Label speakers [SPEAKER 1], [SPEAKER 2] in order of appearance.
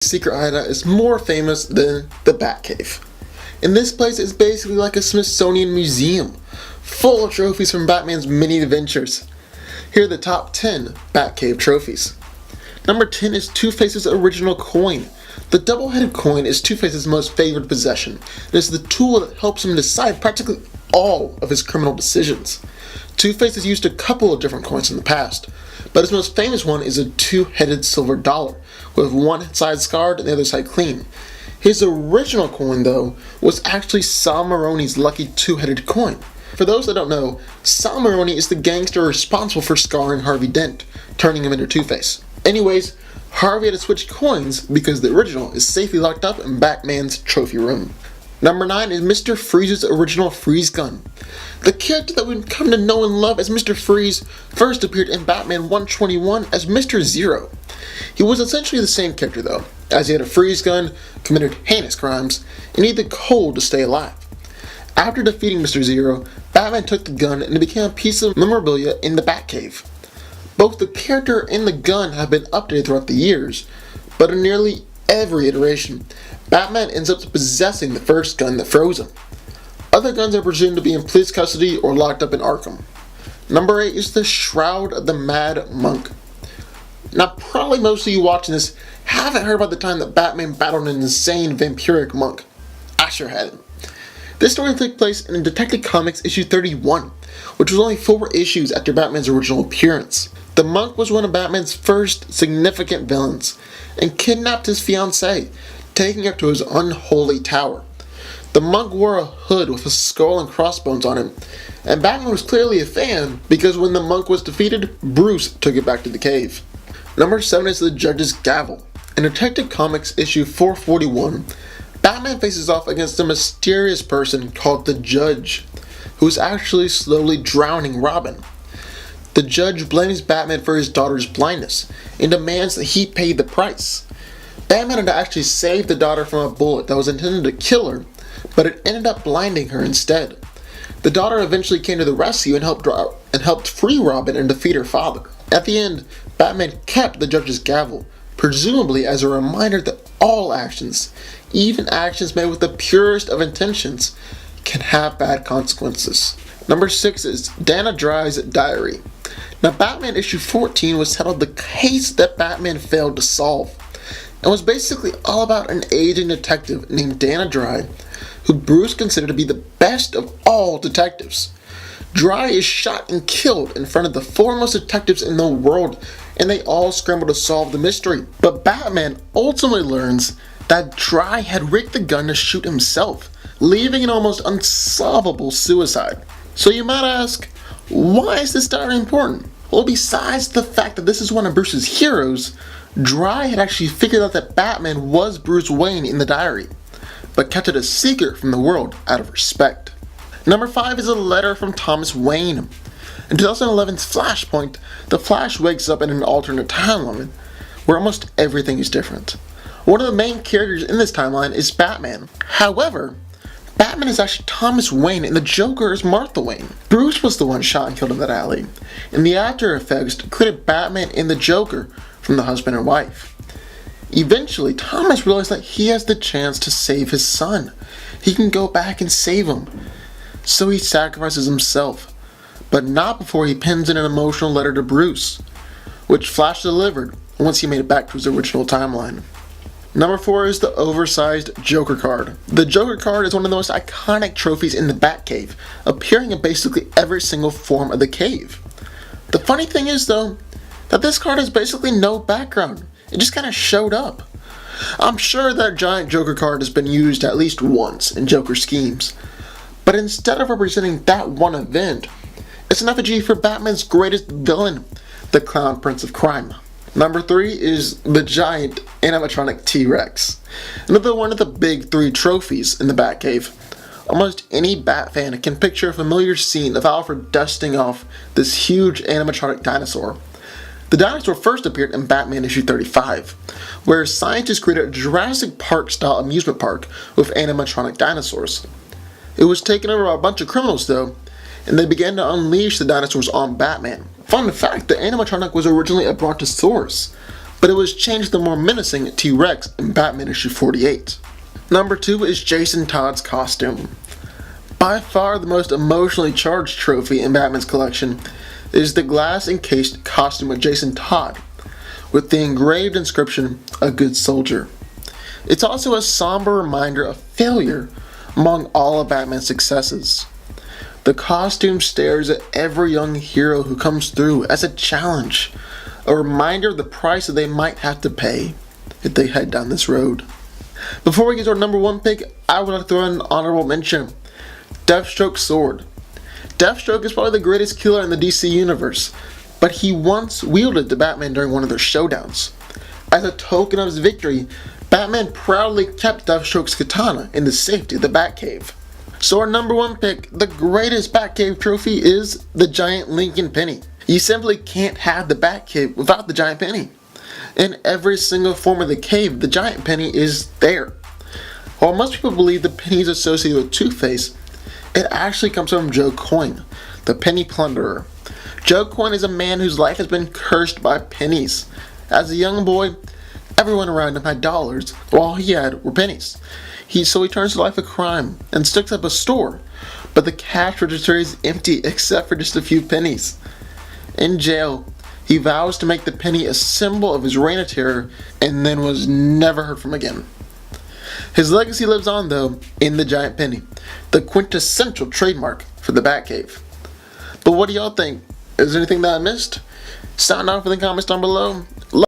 [SPEAKER 1] secret hideout is more famous than the Batcave. And this place is basically like a Smithsonian museum, full of trophies from Batman's many adventures. Here are the top 10 Batcave trophies. Number 10 is Two-Face's original coin. The double-headed coin is Two-Face's most favored possession. It is the tool that helps him decide practically all of his criminal decisions. Two-Face has used a couple of different coins in the past, but his most famous one is a two-headed silver dollar, with one side scarred and the other side clean. His original coin, though, was actually Sal Maroni's lucky two-headed coin. For those that don't know, Sal Maroni is the gangster responsible for scarring Harvey Dent, turning him into Two-Face. Anyways, Harvey had to switch coins because the original is safely locked up in Batman's trophy room. Number 9 is Mr. Freeze's original freeze gun. The character that we've come to know and love as Mr. Freeze first appeared in Batman 121 as Mr. Zero. He was essentially the same character though, as he had a freeze gun, committed heinous crimes, and needed the cold to stay alive. After defeating Mr. Zero, Batman took the gun and it became a piece of memorabilia in the Batcave. Both the character and the gun have been updated throughout the years, but in nearly every iteration, Batman ends up possessing the first gun that froze him. Other guns are presumed to be in police custody or locked up in Arkham. Number 8 is the Shroud of the Mad Monk. Now probably most of you watching this haven't heard about the time that Batman battled an insane vampiric monk. I sure hadn't. This story took place in Detective Comics issue 31, which was only 4 issues after Batman's original appearance. The monk was one of Batman's first significant villains, and kidnapped his fiancée, taking her to his unholy tower. The monk wore a hood with a skull and crossbones on him, and Batman was clearly a fan because when the monk was defeated, Bruce took it back to the cave. Number 7 is the Judge's Gavel. In Detective Comics issue 441, Batman faces off against a mysterious person called the Judge, who is actually slowly drowning Robin. The Judge blames Batman for his daughter's blindness and demands that he pay the price. Batman had to actually save the daughter from a bullet that was intended to kill her, but it ended up blinding her instead. The daughter eventually came to the rescue and helped free Robin and defeat her father. At the end, Batman kept the Judge's Gavel, presumably as a reminder that all actions, even actions made with the purest of intentions, can have bad consequences. Number 6 is Dana Dry's Diary. Now, Batman issue 14 was titled The Case That Batman Failed to Solve, and was basically all about an aging detective named Dana Dry, who Bruce considered to be the best of all detectives. Dry is shot and killed in front of the foremost detectives in the world, and they all scramble to solve the mystery. But Batman ultimately learns that Dry had rigged the gun to shoot himself, leaving an almost unsolvable suicide. So you might ask, why is this diary important? Well, besides the fact that this is one of Bruce's heroes, Dry had actually figured out that Batman was Bruce Wayne in the diary, but kept it a secret from the world out of respect. Number 5 is a letter from Thomas Wayne. In 2011's Flashpoint, the Flash wakes up in an alternate timeline, where almost everything is different. One of the main characters in this timeline is Batman. However, Batman is actually Thomas Wayne and the Joker is Martha Wayne. Bruce was the one shot and killed in that alley, and the after effects created Batman and the Joker from the husband and wife. Eventually, Thomas realized that he has the chance to save his son. He can go back and save him. So he sacrifices himself, but not before he pens in an emotional letter to Bruce, which Flash delivered once he made it back to his original timeline. Number 4 is the oversized Joker card. The Joker card is one of the most iconic trophies in the Batcave, appearing in basically every single form of the cave. The funny thing is though, that this card has basically no background. It just kind of showed up. I'm sure that giant Joker card has been used at least once in Joker schemes, but instead of representing that one event, it's an effigy for Batman's greatest villain, the Clown Prince of Crime. Number 3 is the giant animatronic T-Rex. Another one of the big 3 trophies in the Batcave. Almost any Bat fan can picture a familiar scene of Alfred dusting off this huge animatronic dinosaur. The dinosaur first appeared in Batman issue 35, where scientists created a Jurassic Park style amusement park with animatronic dinosaurs. It was taken over by a bunch of criminals though, and they began to unleash the dinosaurs on Batman. Fun fact, the animatronic was originally a Brontosaurus, but it was changed to the more menacing T-Rex in Batman issue 48. Number 2 is Jason Todd's costume. By far the most emotionally charged trophy in Batman's collection is the glass-encased costume of Jason Todd, with the engraved inscription, "A Good Soldier." It's also a somber reminder of failure among all of Batman's successes. The costume stares at every young hero who comes through as a challenge, a reminder of the price that they might have to pay if they head down this road. Before we get to our number 1 pick, I would like to throw in an honorable mention. Deathstroke's sword. Deathstroke is probably the greatest killer in the DC universe, but he once wielded to Batman during one of their showdowns. As a token of his victory, Batman proudly kept Deathstroke's katana in the safety of the Batcave. So our number 1 pick, the greatest Batcave trophy, is the giant Lincoln penny. You simply can't have the Batcave without the giant penny. In every single form of the cave, the giant penny is there. While most people believe the penny is associated with Two-Face, it actually comes from Joe Coyne, the penny plunderer. Joe Coyne is a man whose life has been cursed by pennies. As a young boy, everyone around him had dollars, while all he had were pennies. So he turns to life of crime and sticks up a store, but the cash register is empty except for just a few pennies. In jail, he vows to make the penny a symbol of his reign of terror and then was never heard from again. His legacy lives on, though, in the giant penny, the quintessential trademark for the Batcave. But what do y'all think? Is there anything that I missed? Sound off in the comments down below.